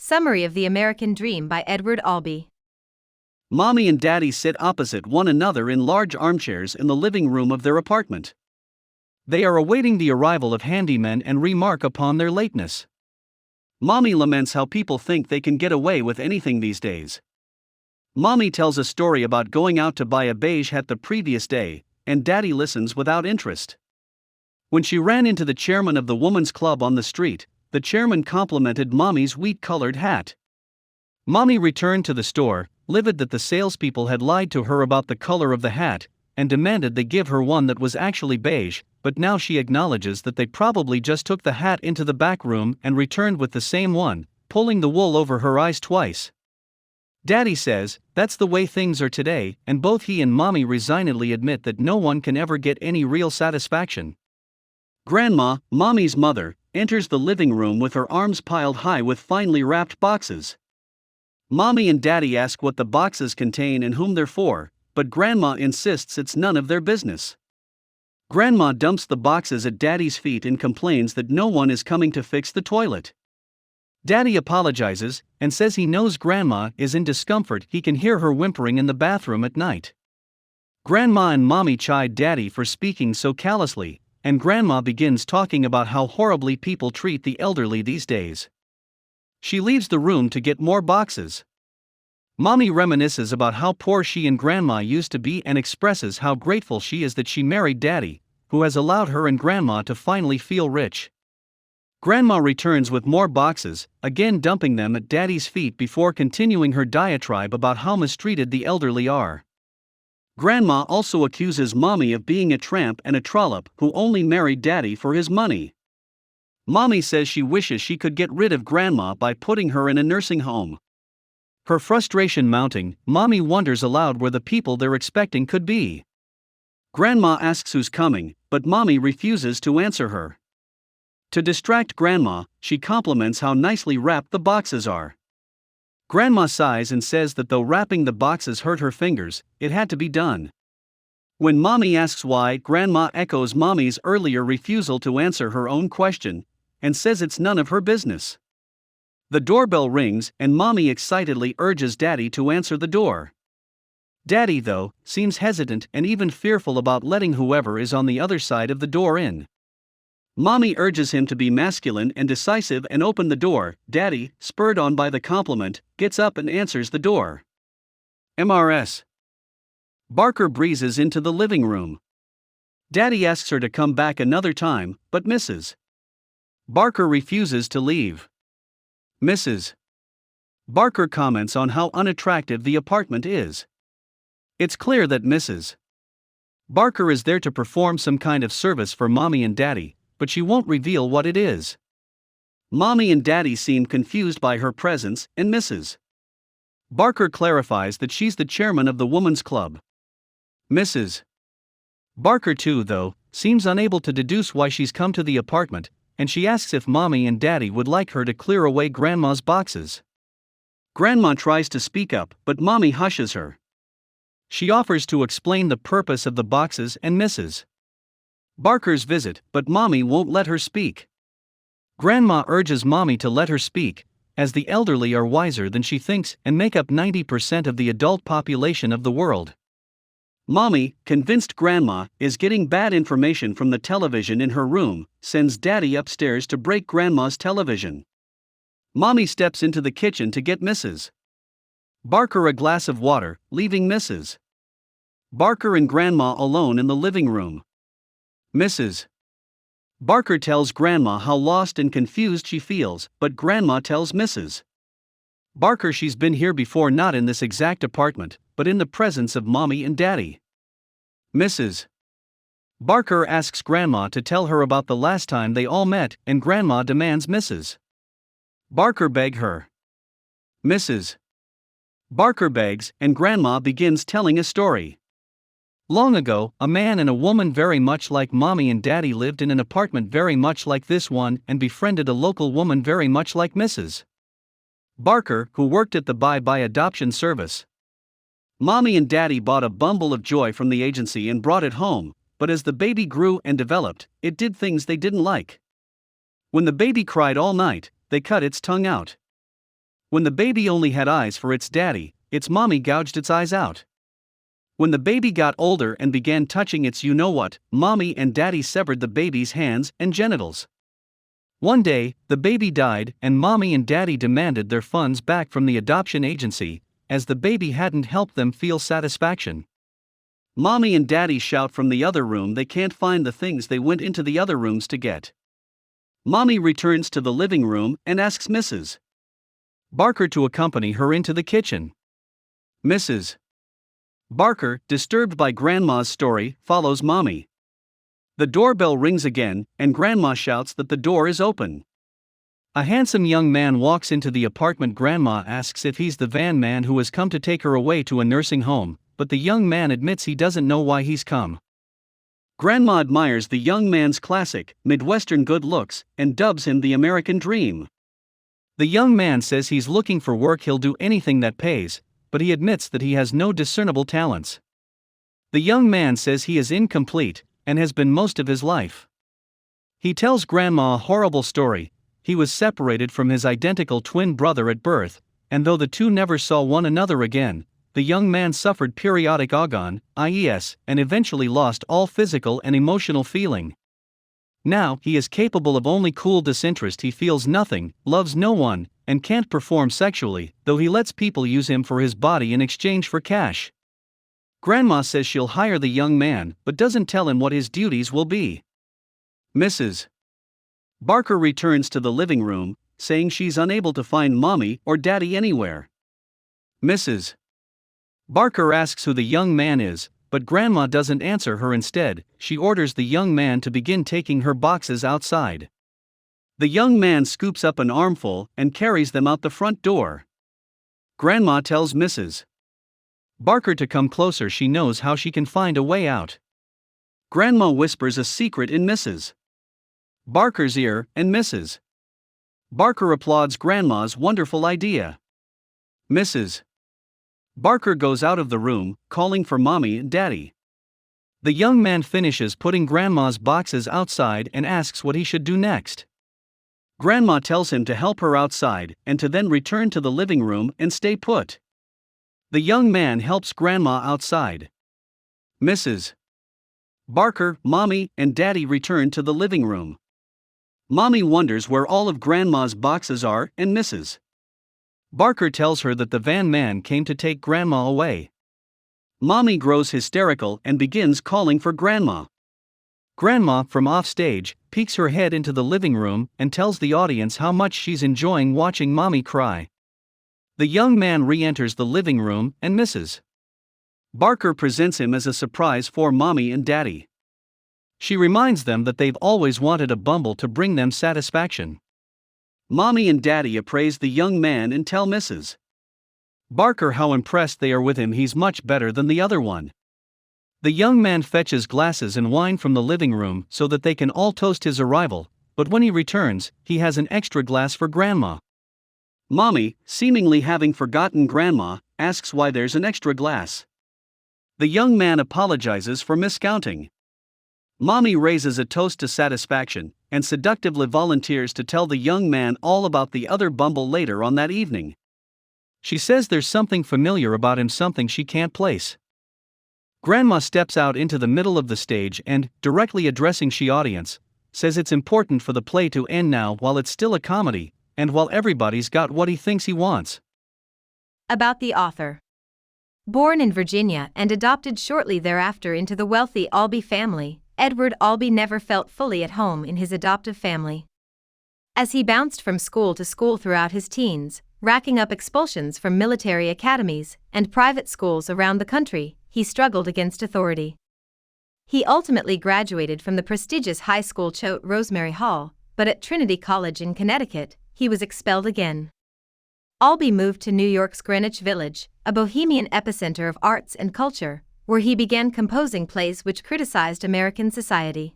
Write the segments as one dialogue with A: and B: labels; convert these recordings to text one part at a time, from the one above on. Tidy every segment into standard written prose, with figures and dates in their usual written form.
A: Summary of the American Dream by Edward Albee.
B: Mommy and Daddy sit opposite one another in large armchairs in the living room of their apartment. They are awaiting the arrival of handymen and remark upon their lateness. Mommy laments how people think they can get away with anything these days. Mommy tells a story about going out to buy a beige hat the previous day, and Daddy listens without interest. When she ran into the chairman of the woman's club on the street, the chairman complimented Mommy's wheat-colored hat. Mommy returned to the store, livid that the salespeople had lied to her about the color of the hat, and demanded they give her one that was actually beige, but now she acknowledges that they probably just took the hat into the back room and returned with the same one, pulling the wool over her eyes twice. Daddy says, that's the way things are today, and both he and Mommy resignedly admit that no one can ever get any real satisfaction. Grandma, Mommy's mother, enters the living room with her arms piled high with finely wrapped boxes. Mommy and Daddy ask what the boxes contain and whom they're for, but Grandma insists it's none of their business. Grandma dumps the boxes at Daddy's feet and complains that no one is coming to fix the toilet. Daddy apologizes and says he knows Grandma is in discomfort. He can hear her whimpering in the bathroom at night. Grandma and Mommy chide Daddy for speaking so callously, and Grandma begins talking about how horribly people treat the elderly these days. She leaves the room to get more boxes. Mommy reminisces about how poor she and Grandma used to be and expresses how grateful she is that she married Daddy, who has allowed her and Grandma to finally feel rich. Grandma returns with more boxes, again dumping them at Daddy's feet before continuing her diatribe about how mistreated the elderly are. Grandma also accuses Mommy of being a tramp and a trollop who only married Daddy for his money. Mommy says she wishes she could get rid of Grandma by putting her in a nursing home. Her frustration mounting, Mommy wonders aloud where the people they're expecting could be. Grandma asks who's coming, but Mommy refuses to answer her. To distract Grandma, she compliments how nicely wrapped the boxes are. Grandma sighs and says that though wrapping the boxes hurt her fingers, it had to be done. When Mommy asks why, Grandma echoes Mommy's earlier refusal to answer her own question, and says it's none of her business. The doorbell rings and Mommy excitedly urges Daddy to answer the door. Daddy, though, seems hesitant and even fearful about letting whoever is on the other side of the door in. Mommy urges him to be masculine and decisive and open the door. Daddy, spurred on by the compliment, gets up and answers the door. Mrs. Barker breezes into the living room. Daddy asks her to come back another time, but Mrs. Barker refuses to leave. Mrs. Barker comments on how unattractive the apartment is. It's clear that Mrs. Barker is there to perform some kind of service for Mommy and Daddy, but she won't reveal what it is. Mommy and Daddy seem confused by her presence, and Mrs. Barker clarifies that she's the chairman of the woman's club. Mrs. Barker too, though, seems unable to deduce why she's come to the apartment, and she asks if Mommy and Daddy would like her to clear away Grandma's boxes. Grandma tries to speak up, but Mommy hushes her. She offers to explain the purpose of the boxes and Mrs. Barker's visit, but Mommy won't let her speak. Grandma urges Mommy to let her speak, as the elderly are wiser than she thinks and make up 90% of the adult population of the world. Mommy, convinced Grandma is getting bad information from the television in her room, sends Daddy upstairs to break Grandma's television. Mommy steps into the kitchen to get Mrs. Barker a glass of water, leaving Mrs. Barker and Grandma alone in the living room. Mrs. Barker tells Grandma how lost and confused she feels, but Grandma tells Mrs. Barker she's been here before, not in this exact apartment, but in the presence of Mommy and Daddy. Mrs. Barker asks Grandma to tell her about the last time they all met, and Grandma demands Mrs. Barker beg her. Mrs. Barker begs, and Grandma begins telling a story. Long ago, a man and a woman very much like Mommy and Daddy lived in an apartment very much like this one and befriended a local woman very much like Mrs. Barker, who worked at the Bye-Bye adoption service. Mommy and Daddy bought a Bumble of joy from the agency and brought it home, but as the baby grew and developed, it did things they didn't like. When the baby cried all night, they cut its tongue out. When the baby only had eyes for its daddy, its mommy gouged its eyes out. When the baby got older and began touching its you-know-what, mommy and daddy severed the baby's hands and genitals. One day, the baby died and mommy and daddy demanded their funds back from the adoption agency, as the baby hadn't helped them feel satisfaction. Mommy and daddy shout from the other room they can't find the things they went into the other rooms to get. Mommy returns to the living room and asks Mrs. Barker to accompany her into the kitchen. Mrs. Barker, disturbed by Grandma's story, follows Mommy. The doorbell rings again, and Grandma shouts that the door is open. A handsome young man walks into the apartment. Grandma asks if he's the van man who has come to take her away to a nursing home, but the young man admits he doesn't know why he's come. Grandma admires the young man's classic, Midwestern good looks, and dubs him the American dream. The young man says he's looking for work, he'll do anything that pays, but he admits that he has no discernible talents. The young man says he is incomplete, and has been most of his life. He tells Grandma a horrible story. He was separated from his identical twin brother at birth, and though the two never saw one another again, the young man suffered periodic agon, IES, and eventually lost all physical and emotional feeling. Now, he is capable of only cool disinterest. He feels nothing, loves no one, and can't perform sexually, though he lets people use him for his body in exchange for cash. Grandma says she'll hire the young man, but doesn't tell him what his duties will be. Mrs. Barker returns to the living room, saying she's unable to find Mommy or Daddy anywhere. Mrs. Barker asks who the young man is, but Grandma doesn't answer her. Instead, she orders the young man to begin taking her boxes outside. The young man scoops up an armful and carries them out the front door. Grandma tells Mrs. Barker to come closer. She knows how she can find a way out. Grandma whispers a secret in Mrs. Barker's ear, and Mrs. Barker applauds Grandma's wonderful idea. Mrs. Barker goes out of the room, calling for Mommy and Daddy. The young man finishes putting Grandma's boxes outside and asks what he should do next. Grandma tells him to help her outside and to then return to the living room and stay put. The young man helps Grandma outside. Mrs. Barker, Mommy, and Daddy return to the living room. Mommy wonders where all of Grandma's boxes are, and Mrs. Barker tells her that the van man came to take Grandma away. Mommy grows hysterical and begins calling for Grandma. Grandma, from offstage, peeks her head into the living room and tells the audience how much she's enjoying watching Mommy cry. The young man re-enters the living room and Mrs. Barker presents him as a surprise for Mommy and Daddy. She reminds them that they've always wanted a Bumble to bring them satisfaction. Mommy and Daddy appraise the young man and tell Mrs. Barker how impressed they are with him. He's much better than the other one. The young man fetches glasses and wine from the living room so that they can all toast his arrival, but when he returns, he has an extra glass for Grandma. Mommy, seemingly having forgotten Grandma, asks why there's an extra glass. The young man apologizes for miscounting. Mommy raises a toast to satisfaction, and seductively volunteers to tell the young man all about the other Bumble later on that evening. She says there's something familiar about him, something she can't place. Grandma steps out into the middle of the stage and, directly addressing the audience, says it's important for the play to end now while it's still a comedy, and while everybody's got what he thinks he wants.
A: About the author. Born in Virginia and adopted shortly thereafter into the wealthy Albee family, Edward Albee never felt fully at home in his adoptive family. As he bounced from school to school throughout his teens, racking up expulsions from military academies and private schools around the country, he struggled against authority. He ultimately graduated from the prestigious high school Choate Rosemary Hall, but at Trinity College in Connecticut, he was expelled again. Albee moved to New York's Greenwich Village, a bohemian epicenter of arts and culture, where he began composing plays which criticized American society.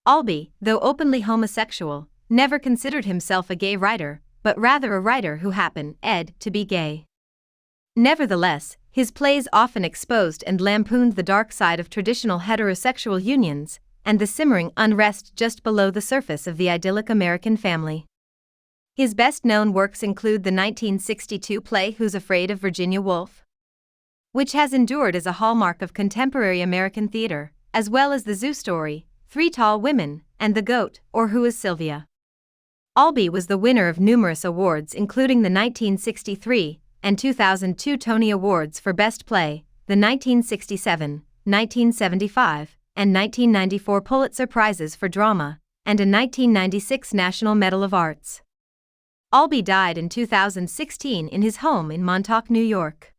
A: Albee, though openly homosexual, never considered himself a gay writer, but rather a writer who happened, to be gay. Nevertheless, his plays often exposed and lampooned the dark side of traditional heterosexual unions, and the simmering unrest just below the surface of the idyllic American family. His best-known works include the 1962 play Who's Afraid of Virginia Woolf?, which has endured as a hallmark of contemporary American theater, as well as The Zoo Story, Three Tall Women, and The Goat, or Who is Sylvia? Albee was the winner of numerous awards including the 1963 and 2002 Tony Awards for Best Play, the 1967, 1975, and 1994 Pulitzer Prizes for Drama, and a 1996 National Medal of Arts. Albee died in 2016 in his home in Montauk, New York.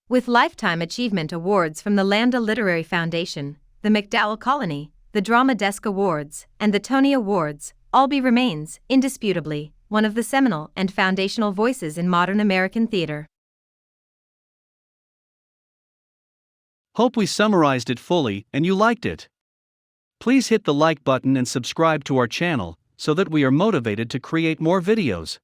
A: With Lifetime Achievement Awards from the Lambda Literary Foundation, the MacDowell Colony, the Drama Desk Awards, and the Tony Awards, Albee remains, indisputably, one of the seminal and foundational voices in modern American theater.
B: Hope we summarized it fully and you liked it. Please hit the like button and subscribe to our channel so that we are motivated to create more videos.